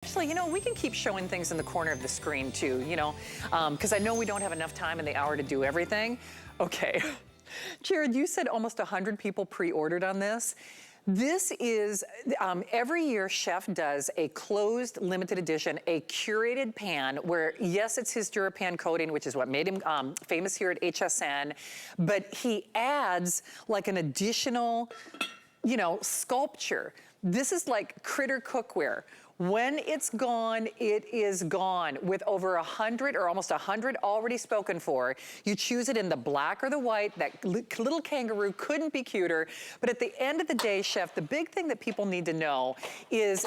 Actually, we can keep showing things in the corner of the screen too, because I know we don't have enough time in the hour to do everything. Okay. Jared, you said almost 100 people pre-ordered on this. This is, every year Chef does a closed limited edition, a curated pan where, yes, it's his DuraPan coating, which is what made him famous here at HSN, but he adds like an additional, sculpture. This is like critter cookware. When it's gone, it is gone. With over 100 or almost 100 already spoken for, you choose it in the black or the white. That little kangaroo couldn't be cuter. But at the end of the day, Chef, the big thing that people need to know is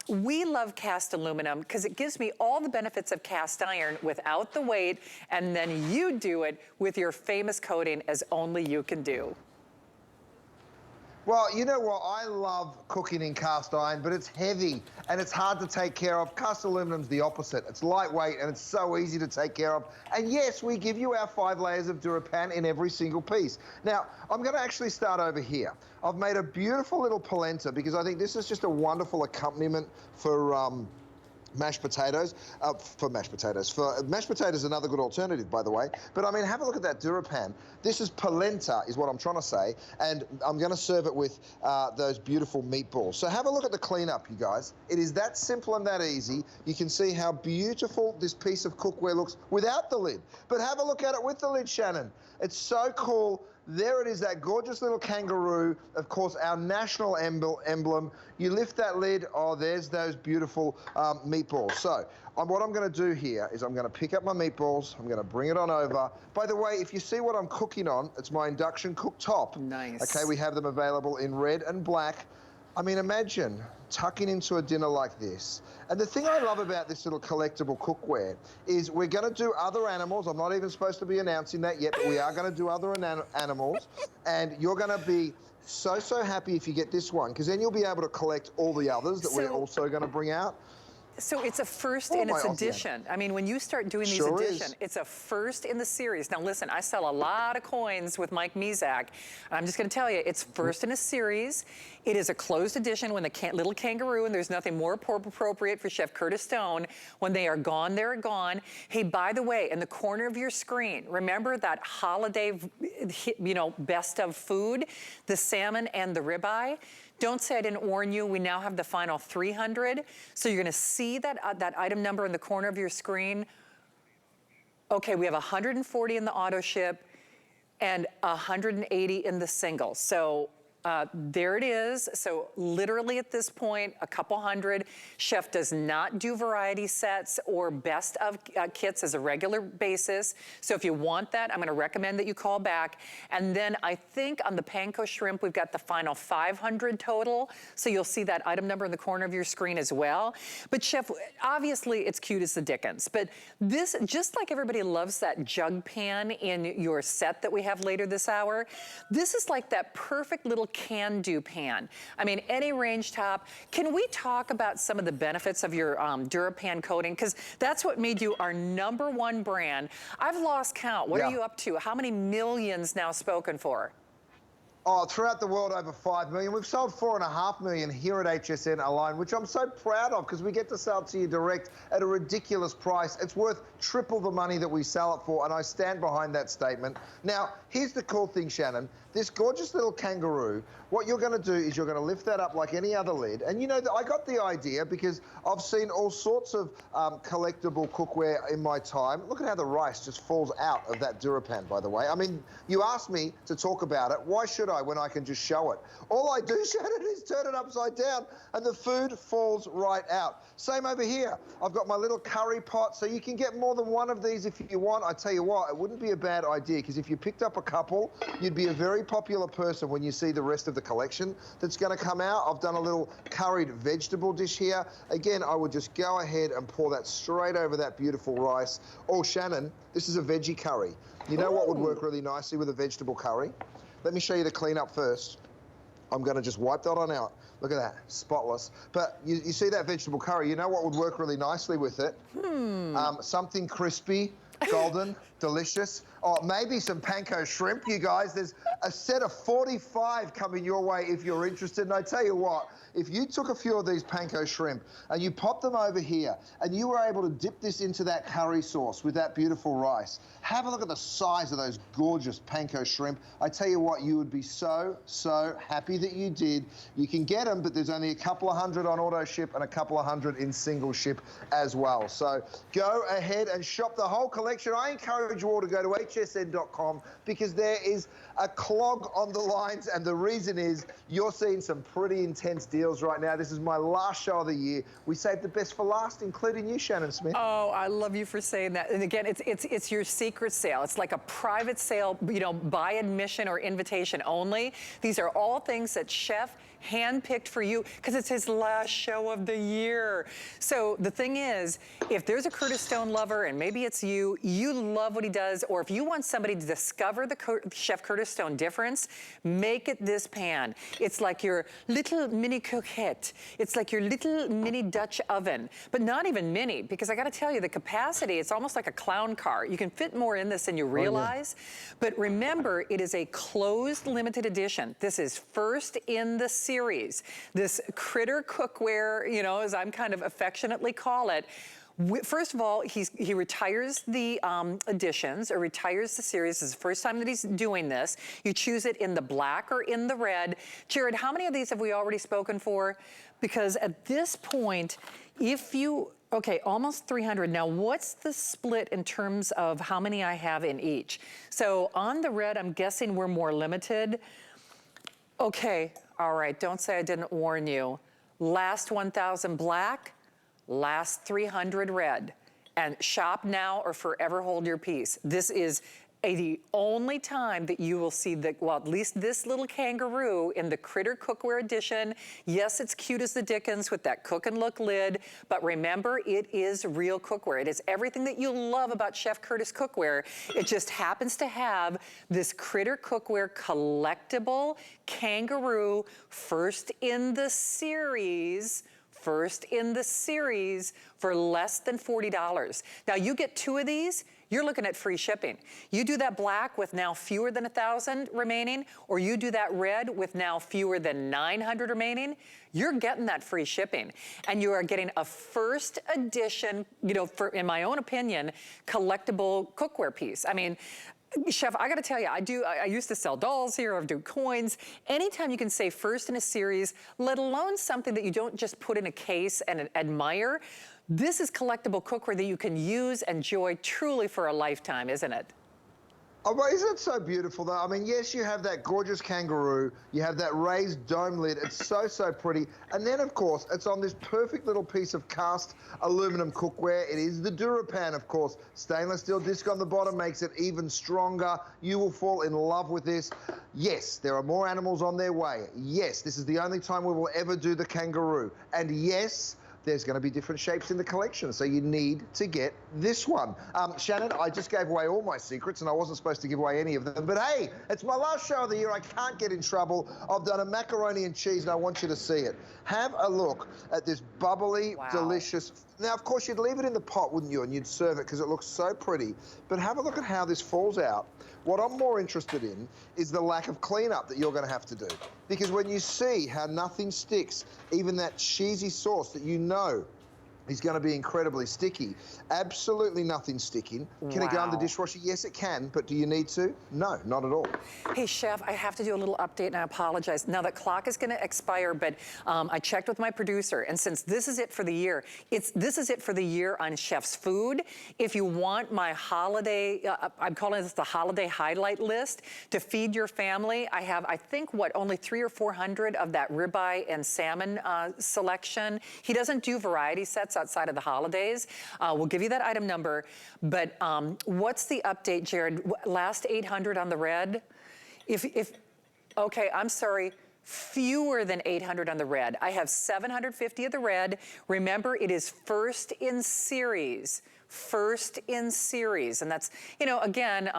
we love cast aluminum because it gives me all the benefits of cast iron without the weight, and then you do it with your famous coating as only you can do. Well, you know what? I love cooking in cast iron, but it's heavy and it's hard to take care of. Cast aluminum's the opposite. It's lightweight and it's so easy to take care of. And yes, we give you our 5 layers of DuraPan in every single piece. Now, I'm going to actually start over here. I've made a beautiful little polenta because I think this is just a wonderful accompaniment for mashed potatoes. For mashed potatoes, another good alternative, by the way. But I mean, have a look at that DuraPan. This is polenta, is what I'm trying to say, and I'm going to serve it with those beautiful meatballs. So have a look at the cleanup, you guys. It is that simple and that easy. You can see how beautiful this piece of cookware looks without the lid. But have a look at it with the lid, Shannon. It's so cool. There it is, that gorgeous little kangaroo, of course, our national emblem. You lift that lid, oh, there's those beautiful meatballs. So what I'm going to do here is I'm going to pick up my meatballs. I'm going to bring it on over. By the way, if you see what I'm cooking on, it's my induction cooktop. Nice. Okay, we have them available in red and black. I mean, imagine tucking into a dinner like this. And the thing I love about this little collectible cookware is we're going to do other animals. I'm not even supposed to be announcing that yet, but we are going to do other animals. And you're going to be so happy if you get this one, because then you'll be able to collect all the others that we're also going to bring out. So it's a first in its edition. I mean, when you start doing these editions, it's a first in the series. Now listen, I sell a lot of coins with Mike Mezak, and I'm just gonna tell you, it's first in a series. It is a closed edition when the little kangaroo, and there's nothing more appropriate for Chef Curtis Stone. When they are gone, they're gone. Hey, by the way, in the corner of your screen, remember that holiday, best of food, the salmon and the ribeye? Don't say I didn't warn you. We now have the final 300. So you're gonna see that, that item number in the corner of your screen. Okay, we have 140 in the auto ship and 180 in the single. So there it is. So literally at this point, a couple hundred. Chef does not do variety sets or best of kits as a regular basis. So if you want that, I'm gonna recommend that you call back. And then I think on the panko shrimp, we've got the final 500 total. So you'll see that item number in the corner of your screen as well. But Chef, obviously it's cute as the dickens. But this, just like everybody loves that jug pan in your set that we have later this hour, this is like that perfect little can-do pan. I mean, any range top. Can we talk about some of the benefits of your DuraPan coating? Because that's what made you our #1 brand. I've lost count. What are you up to? How many millions now spoken for? Oh, throughout the world, over 5 million. We've sold 4.5 million here at HSN alone, which I'm so proud of because we get to sell it to you direct at a ridiculous price. It's worth triple the money that we sell it for, and I stand behind that statement. Now, here's the cool thing, Shannon. This gorgeous little kangaroo, what you're going to do is you're going to lift that up like any other lid. And you know, I got the idea because I've seen all sorts of collectible cookware in my time. Look at how the rice just falls out of that DuraPan, by the way. I mean, you asked me to talk about it. Why should I when I can just show it? All I do, Shannon, is turn it upside down and the food falls right out. Same over here. I've got my little curry pot, so you can get more than one of these if you want. I tell you what, it wouldn't be a bad idea because if you picked up a couple, you'd be a very popular person when you see the rest of the collection that's going to come out. I've done a little curried vegetable dish here. Again, I would just go ahead and pour that straight over that beautiful rice. Oh, Shannon, this is a veggie curry. You know what would work really nicely with a vegetable curry? Let me show you the cleanup first. I'm going to just wipe that on out. Look at that, spotless. But you see that vegetable curry, you know what would work really nicely with it? Something crispy, golden, delicious. Oh, maybe some panko shrimp, you guys. There's a set of 45 coming your way if you're interested. And I tell you what, if you took a few of these panko shrimp and you popped them over here and you were able to dip this into that curry sauce with that beautiful rice, have a look at the size of those gorgeous panko shrimp. I tell you what, you would be so, so happy that you did. You can get them, but there's only a couple of hundred on auto ship and a couple of hundred in single ship as well. So go ahead and shop the whole collection. I encourage you all to go to hsn.com because there is a clog on the lines, and the reason is you're seeing some pretty intense deals right now. This is my last show of the year. We saved the best for last, including you, Shannon Smith. Oh, I love you for saying that. And again, it's your secret sale. It's like a private sale, you know, by admission or invitation only. These are all things that Chef handpicked for you because it's his last show of the year. So the thing is, if there's a Curtis Stone lover, and maybe it's you, you love what he does, or if you want somebody to discover the Chef Curtis Stone difference, make it this pan. It's like your little mini coquette. It's like your little mini Dutch oven, but not even mini, because I gotta tell you, the capacity, it's almost like a clown car. You can fit more in this than you realize. Oh, yeah. But remember, it is a closed limited edition. This is first in the series. This critter cookware, you know, as I'm kind of affectionately call it. First of all, he retires the editions, or retires the series. This is the first time that he's doing this. You choose it in the black or in the red. Jared, how many of these have we already spoken for? Because at this point, if you, okay, almost 300. Now, what's the split in terms of how many I have in each? So on the red, I'm guessing we're more limited. Okay, all right, don't say I didn't warn you. Last 1,000 black, last 300 red. And shop now or forever hold your peace. This is the only time that you will see well, at least this little kangaroo in the Critter Cookware Edition. Yes, it's cute as the dickens with that cook and look lid, but remember, it is real cookware. It is everything that you love about Chef Curtis cookware. It just happens to have this Critter Cookware collectible kangaroo, first in the series for less than $40. Now you get 2 of these, you're looking at free shipping. You do that black with now fewer than 1,000 remaining, or you do that red with now fewer than 900 remaining, you're getting that free shipping. And you are getting a first edition, you know, in my own opinion, collectible cookware piece. I mean, Chef, I gotta tell you, I used to sell dolls here, I do coins. Anytime you can say first in a series, let alone something that you don't just put in a case and admire, this is collectible cookware that you can use and enjoy truly for a lifetime, isn't it? Oh, but isn't it so beautiful, though? I mean, yes, you have that gorgeous kangaroo. You have that raised dome lid. It's so, so pretty. And then, of course, it's on this perfect little piece of cast aluminum cookware. It is the DuraPan, of course. Stainless steel disc on the bottom makes it even stronger. You will fall in love with this. Yes, there are more animals on their way. Yes, this is the only time we will ever do the kangaroo. And yes, there's going to be different shapes in the collection, so you need to get this one. Shannon, I just gave away all my secrets, and I wasn't supposed to give away any of them, but hey, it's my last show of the year. I can't get in trouble. I've done a macaroni and cheese, and I want you to see it. Have a look at this bubbly, delicious... Now, of course, you'd leave it in the pot, wouldn't you, and you'd serve it because it looks so pretty, but have a look at how this falls out. What I'm more interested in is the lack of cleanup that you're going to have to do. Because when you see how nothing sticks, even that cheesy sauce that you know is going to be incredibly sticky, absolutely nothing sticking. Can it go in the dishwasher? Yes, it can, but do you need to? No, not at all. Hey, Chef, I have to do a little update, and I apologize. Now, the clock is going to expire, but I checked with my producer, and since this is it for the year, this is it for the year on Chef's Food. If you want my holiday, I'm calling this the holiday highlight list, to feed your family, I have, I think, only 300 or 400 of that ribeye and salmon selection. He doesn't do variety sets outside of the holidays. We'll give you that item number, but what's the update, Jared? Last 800 on the red? Okay, I'm sorry, fewer than 800 on the red. I have 750 of the red. Remember, it is first in series first in series. And that's, you know, again,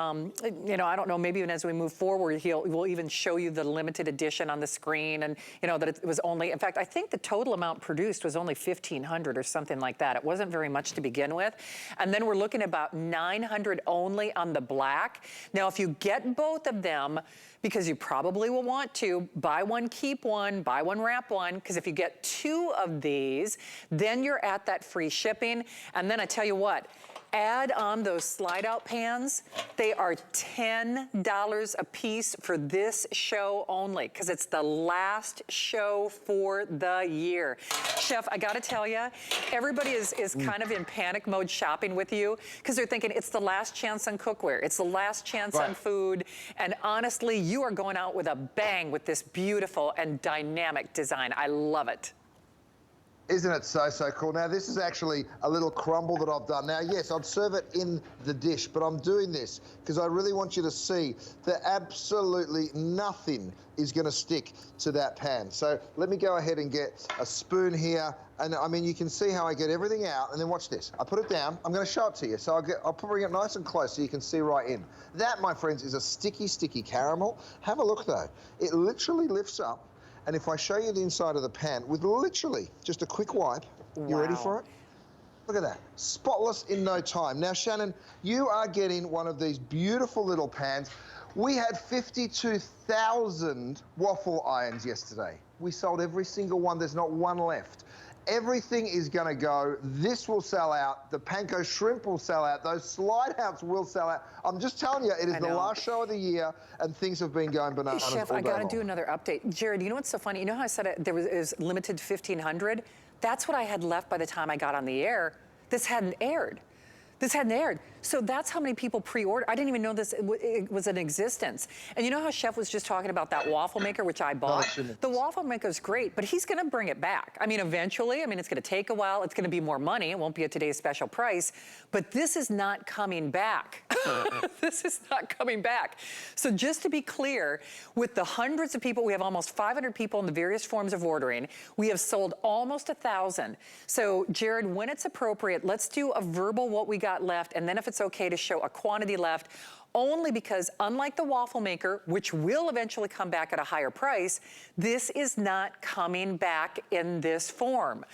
you know, I don't know, maybe even as we move forward, we'll even show you the limited edition on the screen, and, you know, that it was only, in fact, I think the total amount produced was only 1,500 or something like that. It wasn't very much to begin with. And then we're looking at about 900 only on the black. Now, if you get both of them, because you probably will want to, buy one, keep one, buy one, wrap one, because if you get 2 of these, then you're at that free shipping. And then I tell you what, add on those slide out pans. They are $10 a piece for this show only, because it's the last show for the year. Chef, I gotta tell you, everybody is kind of in panic mode shopping with you, because they're thinking it's the last chance on cookware, it's the last chance on food, and honestly, you are going out with a bang with this beautiful and dynamic design. I love it. Isn't it so cool? Now, this is actually a little crumble that I've done. Now, yes, I'd serve it in the dish, but I'm doing this because I really want you to see that absolutely nothing is going to stick to that pan. So let me go ahead and get a spoon here. And I mean, you can see how I get everything out, and then watch this. I put it down. I'm going to show it to you. So I'll bring it nice and close so you can see right in. That, my friends, is a sticky caramel. Have a look, though. It literally lifts up. And if I show you the inside of the pan with literally just a quick wipe, you ready for it? Look at that, spotless in no time. Now, Shannon, you are getting one of these beautiful little pans. We had 52,000 waffle irons yesterday. We sold every single one, there's not one left. Everything is gonna go. This will sell out. The panko shrimp will sell out. Those slide outs will sell out. I'm just telling you, it is the last show of the year, and things have been going bananas. Hey, Chef, I gotta do another update. Jared, you know what's so funny? You know how I said it was limited to 1,500? That's what I had left by the time I got on the air. This hadn't aired. This hadn't aired. So that's how many people pre-ordered. I didn't even know this it was in existence. And you know how Chef was just talking about that waffle maker, which I bought? The waffle maker's great, but he's gonna bring it back. I mean, eventually, I mean, it's gonna take a while. It's gonna be more money. It won't be at today's special price, but this is not coming back. This is not coming back. So just to be clear, with the hundreds of people, we have almost 500 people in the various forms of ordering. We have sold almost 1,000. So Jared, when it's appropriate, let's do a verbal what we got left, and then if it's okay to show a quantity left, only because unlike the waffle maker, which will eventually come back at a higher price, this is not coming back in this form.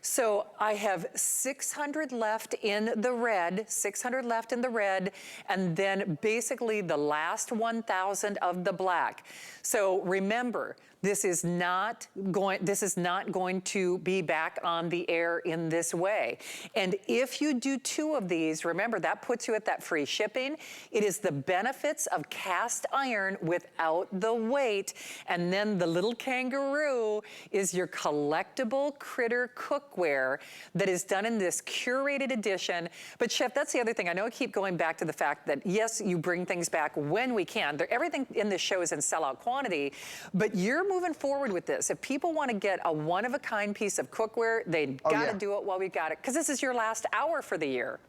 So I have 600 left in the red, 600 left in the red, and then basically the last 1,000 of the black. So remember, this is not going to be back on the air in this way. And if you do 2 of these, remember that puts you at that free shipping. It is the benefits of cast iron without the weight. And then the little kangaroo is your collectible critter cookware that is done in this curated edition. But Chef, that's the other thing. I know I keep going back to the fact that yes, you bring things back when we can. Everything in this show is in sellout quantity, but you're moving forward with this. If people want to get a one-of-a-kind piece of cookware, they got to do it while we got it, because this is your last hour for the year.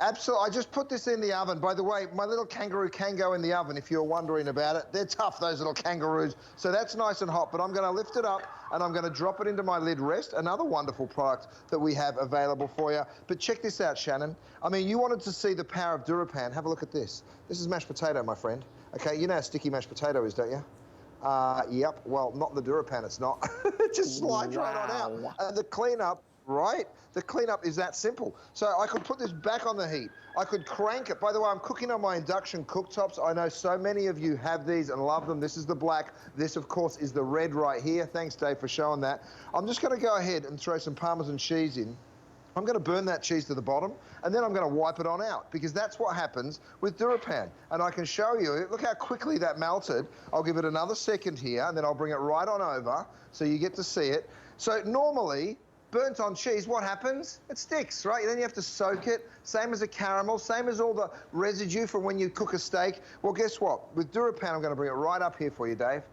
Absolutely. I just put this in the oven. By the way, my little kangaroo can go in the oven if you're wondering about it. They're tough, those little kangaroos. So that's nice and hot, but I'm going to lift it up and I'm going to drop it into my lid rest. Another wonderful product that we have available for you. But check this out, Shannon. I mean, you wanted to see the power of DuraPan. Have a look at this. This is mashed potato, my friend. Okay, you know how sticky mashed potato is, don't you? Yep. Well, not the DuraPan, it's not. It just slides right on out. And the cleanup, right? The cleanup is that simple. So I could put this back on the heat. I could crank it. By the way, I'm cooking on my induction cooktops. I know so many of you have these and love them. This is the black. This, of course, is the red right here. Thanks, Dave, for showing that. I'm just going to go ahead and throw some Parmesan cheese in. I'm going to burn that cheese to the bottom, and then I'm going to wipe it on out, because that's what happens with DuraPan. And I can show you, look how quickly that melted. I'll give it another second here, and then I'll bring it right on over so you get to see it. So normally, burnt on cheese, what happens? It sticks, right? Then you have to soak it, same as a caramel, same as all the residue from when you cook a steak. Well, guess what? With DuraPan, I'm going to bring it right up here for you, Dave.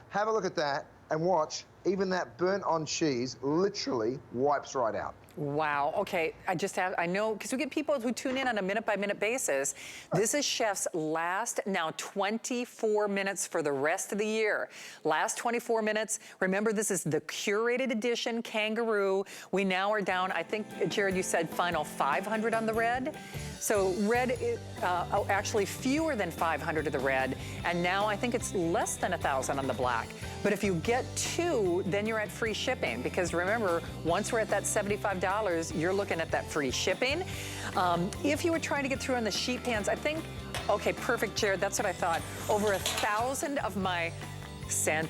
Have a look at that and watch. even that burnt on cheese literally wipes right out. Wow. Okay. I know, because we get people who tune in on a minute-by-minute basis. This is Chef's last, now 24 minutes for the rest of the year. Last 24 minutes. Remember, this is the curated edition Kangaroo. We now are down, I think, Jared, you said final 500 on the red. So red, actually fewer than 500 of the red. And now I think it's less than 1,000 on the black. But if you get two, then you're at free shipping. Because remember, once we're at that $75, you're looking at that free shipping. If you were trying to get through on the sheet pans, I think, okay, perfect, Jared, that's what I thought. Over 1,000 of my Santa